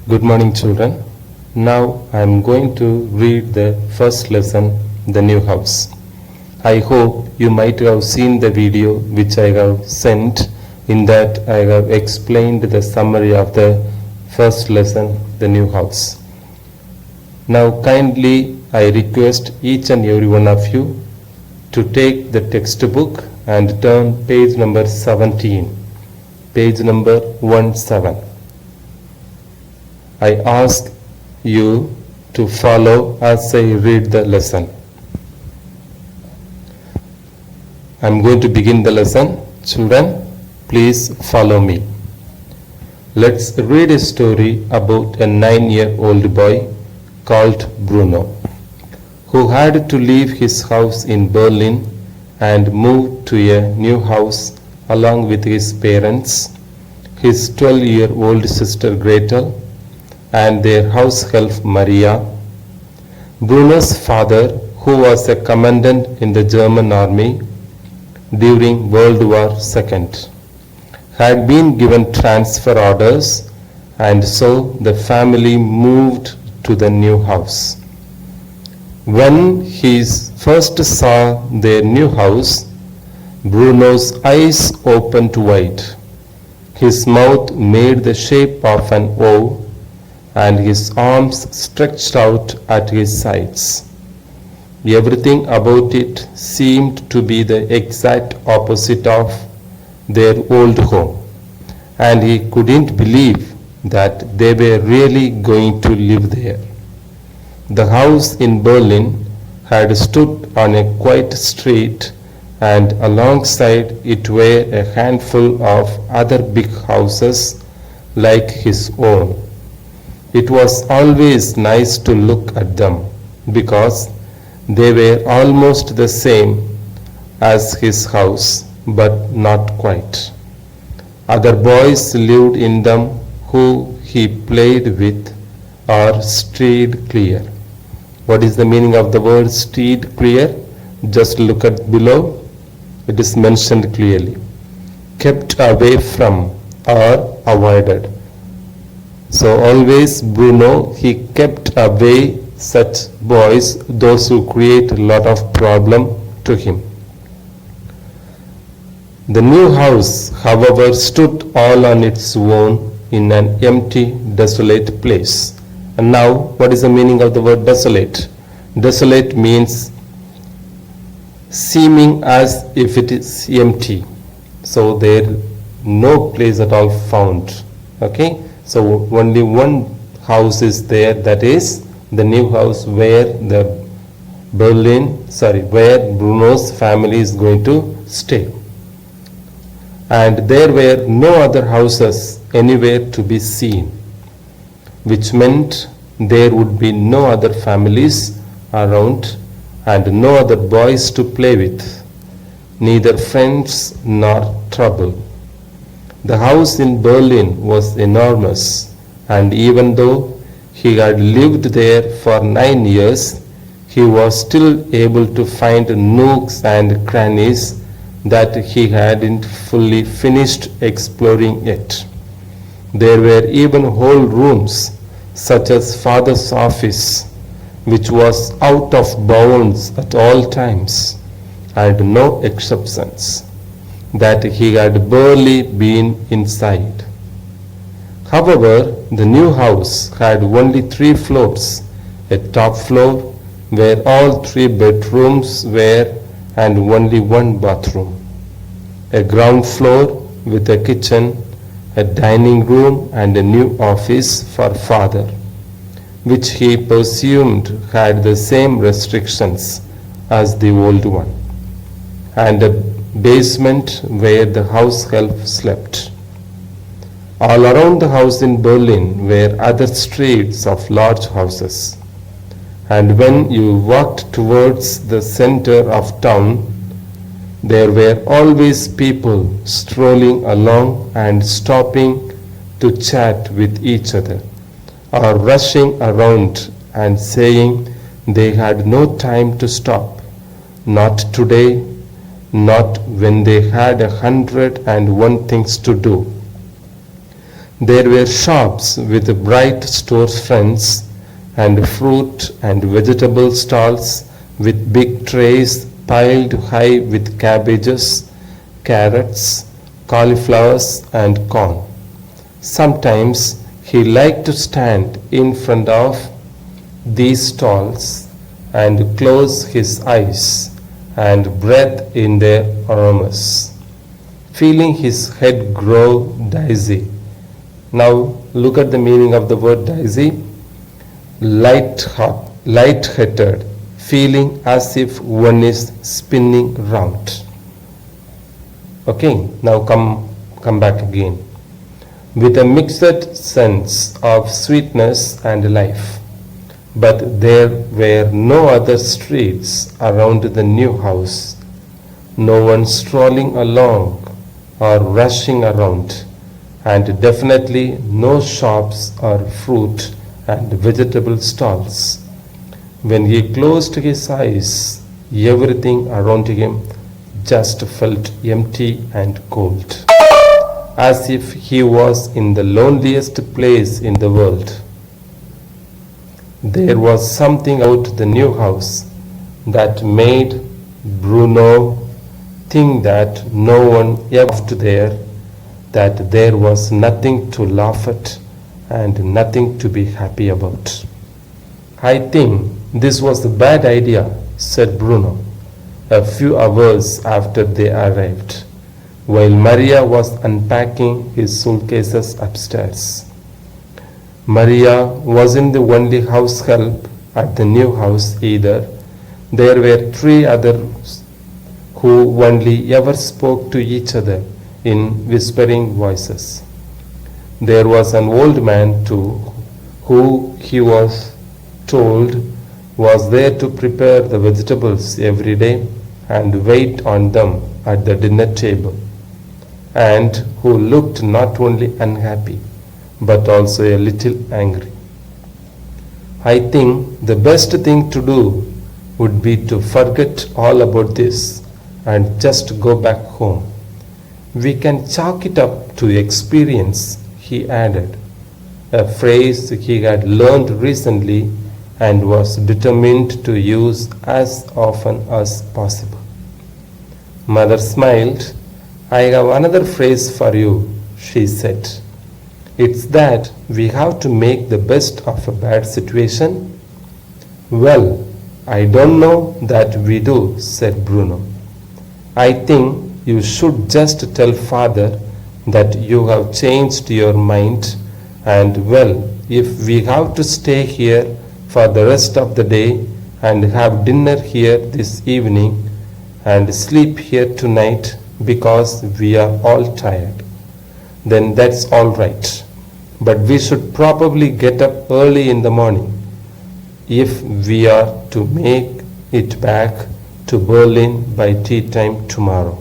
Good morning, children. Now I am going to read the first lesson, The New House. I hope you might have seen the video which I have sent. In that I have explained the summary of the first lesson, The New House. Now kindly I request each and every one of you to take the textbook and turn page number 17, page number 17. I ask you to follow as I read the lesson. I am going to begin the lesson. Children, please follow me. Let's read a story about a 9-year-old boy called Bruno, who had to leave his house in Berlin and move to a new house along with his parents, his 12-year-old sister Gretel, and their house help Maria. Bruno's father, who was a commandant in the German army during World War II, had been given transfer orders, and so the family moved to the new house. When he first saw their new house, Bruno's eyes opened wide. His mouth made the shape of an O, and his arms stretched out at his sides. Everything about it seemed to be the exact opposite of their old home, and he couldn't believe that they were really going to live there. The house in Berlin had stood on a quiet street, and alongside it were a handful of other big houses like his own. It was always nice to look at them because they were almost the same as his house, but not quite. Other boys lived in them who he played with or steered clear. What is the meaning of the word steered clear? Just look at below. It is mentioned clearly. Kept away from or avoided. So always Bruno, he kept away such boys, those who create a lot of problem to him. The new house, however, stood all on its own in an empty, desolate place. And now, what is the meaning of the word desolate? Desolate means seeming as if it is empty. So there no place at all found. Okay? So only one house is there, that is the new house where where Bruno's family is going to stay. And there were no other houses anywhere to be seen, which meant there would be no other families around and no other boys to play with, neither friends nor trouble. The house in Berlin was enormous, and even though he had lived there for 9 years, he was still able to find nooks and crannies that he hadn't fully finished exploring yet. There were even whole rooms, such as Father's office, which was out of bounds at all times, and no exceptions, that he had barely been inside. However, the new house had only 3 floors, a top floor where all 3 bedrooms were and only 1 bathroom, a ground floor with a kitchen, a dining room and a new office for father, which he presumed had the same restrictions as the old one, and a basement where the house help slept. All around the house in Berlin were other streets of large houses, and when you walked towards the center of town, there were always people strolling along and stopping to chat with each other, or rushing around and saying they had no time to stop, not today, not when they had 101 things to do. There were shops with bright storefronts and fruit and vegetable stalls with big trays piled high with cabbages, carrots, cauliflowers, and corn. Sometimes he liked to stand in front of these stalls and close his eyes and breathe in their aromas, feeling his head grow dizzy. Now look at the meaning of the word dizzy. Light-hearted, feeling as if one is spinning round. Okay, now come back again. With a mixed sense of sweetness and life. But there were no other streets around the new house, no one strolling along or rushing around, and definitely no shops or fruit and vegetable stalls. When he closed his eyes, everything around him just felt empty and cold, as if he was in the loneliest place in the world. There was something about the new house that made Bruno think that no one ever lived there, that there was nothing to laugh at and nothing to be happy about. I think this was a bad idea, said Bruno, a few hours after they arrived, while Maria was unpacking his suitcases upstairs. Maria wasn't the only house help at the new house either. There were 3 others who only ever spoke to each other in whispering voices. There was an old man too, who he was told was there to prepare the vegetables every day and wait on them at the dinner table, and who looked not only unhappy but also a little angry. I think the best thing to do would be to forget all about this and just go back home. We can chalk it up to experience, he added, a phrase he had learned recently and was determined to use as often as possible. Mother smiled. I have another phrase for you, she said. It's that we have to make the best of a bad situation. Well, I don't know that we do, said Bruno. I think you should just tell father that you have changed your mind, and well, if we have to stay here for the rest of the day and have dinner here this evening and sleep here tonight because we are all tired, then that's all right. But we should probably get up early in the morning if we are to make it back to Berlin by tea time tomorrow.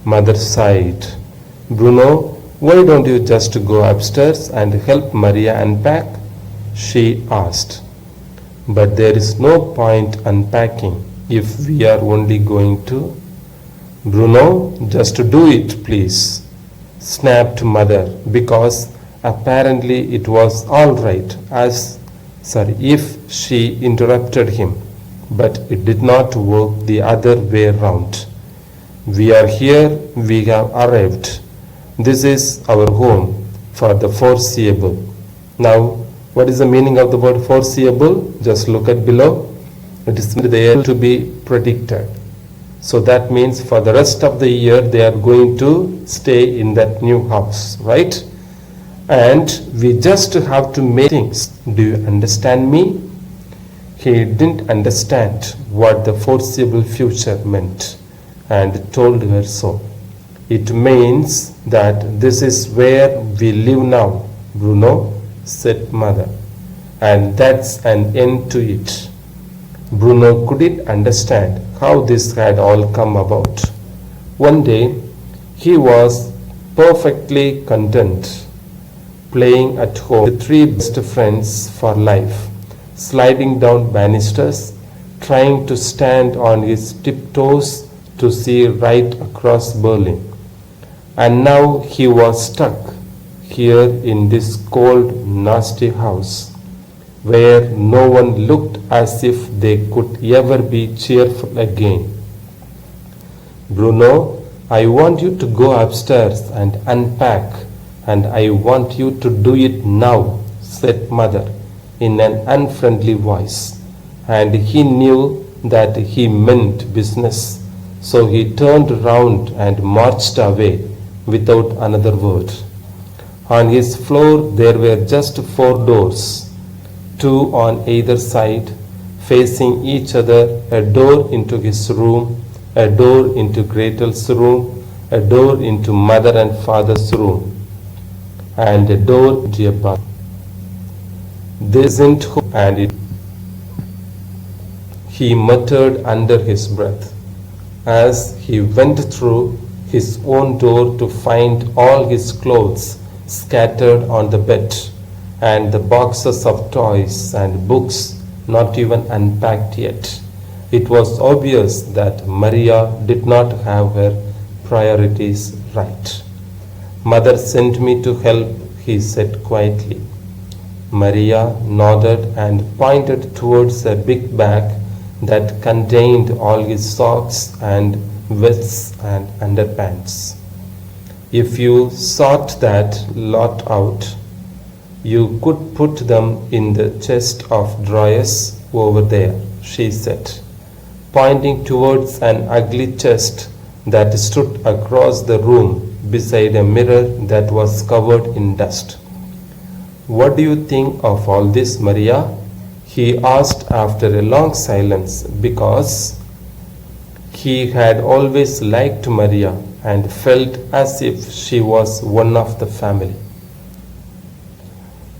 Mother sighed. Bruno, why don't you just go upstairs and help Maria unpack? She asked. But there is no point unpacking if we are only going to. Bruno, just do it, please, snapped Mother, because apparently it was all right if she interrupted him, but it did not work the other way round. We are here, we have arrived. This is our home for the foreseeable. Now, what is the meaning of the word foreseeable? Just look at below. It is there to be predicted. So that means for the rest of the year they are going to stay in that new house, right? And we just have to make things. Do you understand me? He didn't understand what the foreseeable future meant and told her so. It means that this is where we live now, Bruno, said Mother, and that's an end to it. Bruno couldn't understand how this had all come about. One day he was perfectly content, playing at home with 3 best friends for life, sliding down banisters, trying to stand on his tiptoes to see right across Berlin. And now he was stuck. here in this cold, nasty house, where no one looked as if they could ever be cheerful again. Bruno, I want you to go upstairs and unpack, and I want you to do it now, said Mother in an unfriendly voice. And he knew that he meant business, so he turned round and marched away without another word. On his floor there were just 4 doors, 2 on either side, facing each other, a door into his room, a door into Gretel's room, a door into Mother and Father's room, and a door to a bathroom. This isn't who, and it, he muttered under his breath, as he went through his own door to find all his clothes scattered on the bed, and the boxes of toys and books not even unpacked yet. It was obvious that Maria did not have her priorities right. Mother sent me to help, he said quietly. Maria nodded and pointed towards a big bag that contained all his socks and vests and underpants. If you sort that lot out, you could put them in the chest of drawers over there, she said, pointing towards an ugly chest that stood across the room beside a mirror that was covered in dust. What do you think of all this, Maria? He asked after a long silence, because he had always liked Maria and felt as if she was one of the family.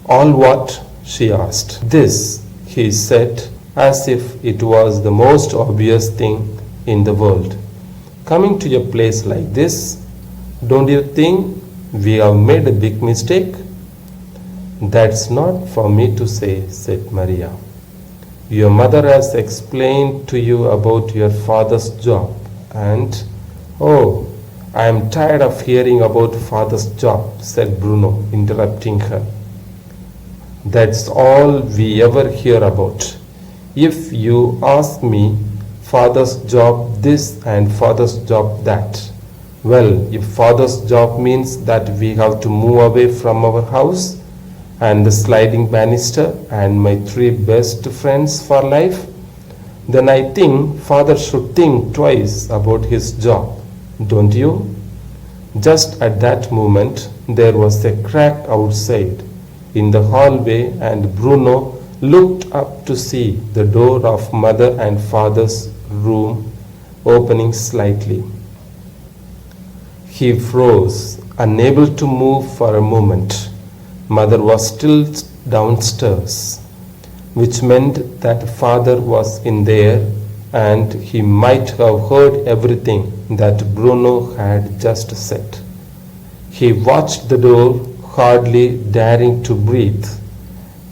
All what? She asked. This, he said, as if it was the most obvious thing in the world. Coming to a place like this, don't you think we have made a big mistake? That's not for me to say, said Maria. Your mother has explained to you about your father's job, and oh, I am tired of hearing about father's job, said Bruno, interrupting her. That's all we ever hear about. If you ask me, father's job this and father's job that. Well, if father's job means that we have to move away from our house and the sliding banister and my 3 best friends for life, then I think father should think twice about his job, don't you? Just at that moment, there was a crack outside in the hallway, and Bruno looked up to see the door of Mother and Father's room opening slightly. He froze, unable to move for a moment. Mother was still downstairs, which meant that Father was in there, and he might have heard everything that Bruno had just said. He watched the door, hardly daring to breathe,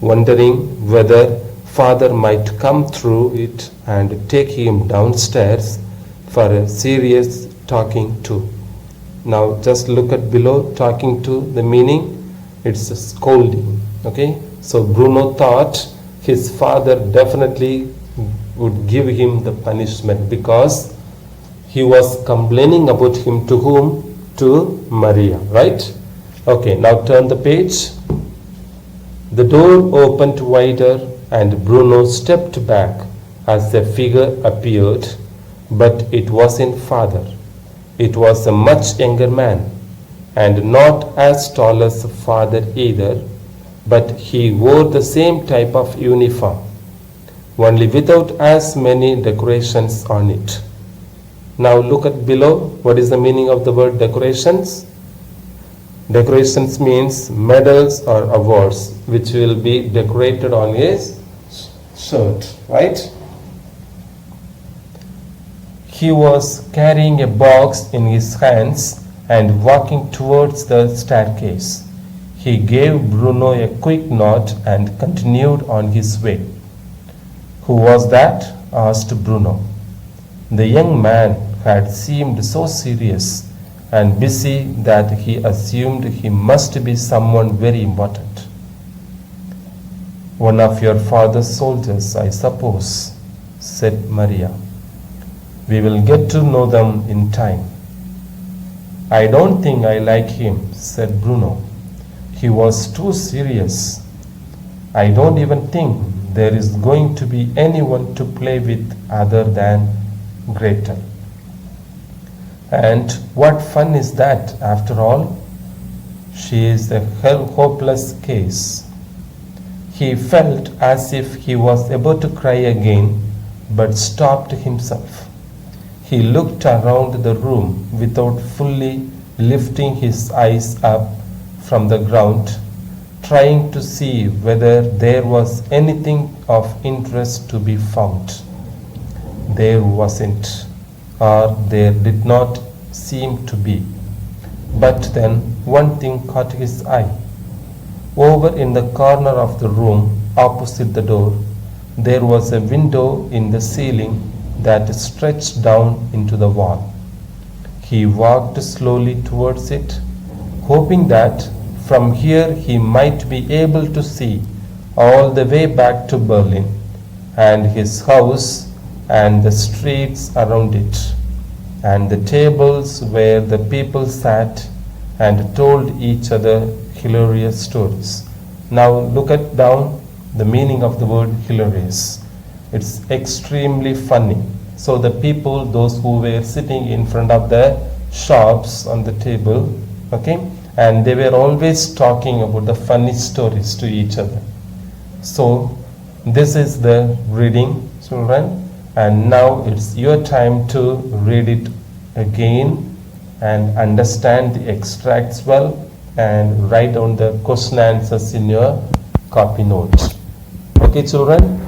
wondering whether Father might come through it and take him downstairs for a serious talking to. Now just look at below, talking to, the meaning, it's a scolding. Okay, so Bruno thought his father definitely would give him the punishment because he was complaining about him to whom? To Maria, right? Okay, now turn the page. The door opened wider and Bruno stepped back as a figure appeared, but it wasn't Father. It was a much younger man, and not as tall as Father either, but he wore the same type of uniform, only without as many decorations on it. Now look at below. What is the meaning of the word decorations? Decorations means medals or awards which will be decorated on his shirt, right? He was carrying a box in his hands and walking towards the staircase. He gave Bruno a quick nod and continued on his way. Who was that? Asked Bruno. The young man had seemed so serious and busy that he assumed he must be someone very important. "One of your father's soldiers, I suppose," said Maria. "We will get to know them in time." "I don't think I like him," said Bruno. "He was too serious. I don't even think there is going to be anyone to play with other than Gretel. And what fun is that, after all? She is a hopeless case." He felt as if he was about to cry again, but stopped himself. He looked around the room without fully lifting his eyes up from the ground, trying to see whether there was anything of interest to be found. There wasn't, or there did not seem to be. But then one thing caught his eye. Over in the corner of the room opposite the door, there was a window in the ceiling that stretched down into the wall. He walked slowly towards it, hoping that from here he might be able to see all the way back to Berlin and his house and the streets around it, and the tables where the people sat and told each other hilarious stories. Now look at down the meaning of the word hilarious. It's extremely funny. So the people, those who were sitting in front of the shops on the table, okay, and they were always talking about the funny stories to each other. So this is the reading, children, and now it's your time to read it again and understand the extracts well and write down the question answers in your copy notes. Okay, children?